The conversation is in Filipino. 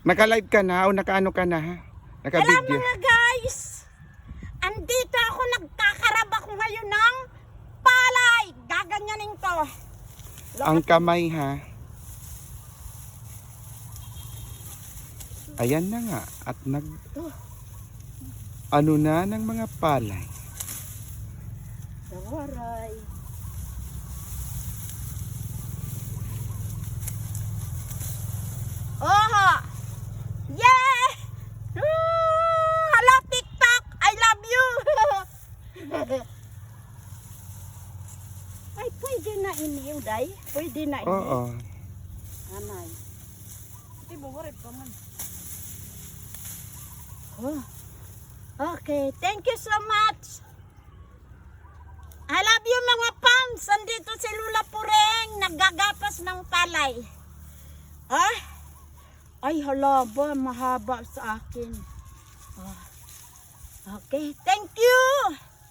Naka-live ka na o naka-ano ka na ha? Alam Naka-video. mga guys, andito ako, nagkakarab ako ngayon ng palay. Gaganyanin to. Ang kamay ha. Ayan na nga. At ano na ng mga palay. Dawaray. Oho! Yeah! Hello TikTok! I love you! Ay, pwede na iniw, day. Pwede na iniw. Oo. Anay. Ito, buwarit pa man. Oh. Okay, thank you so much. I love you mga fans. Andito si Lula Pureng, naggagapas ng palay. Ah? Ay, hala ba, mahaba sa akin. Ah. Okay, thank you.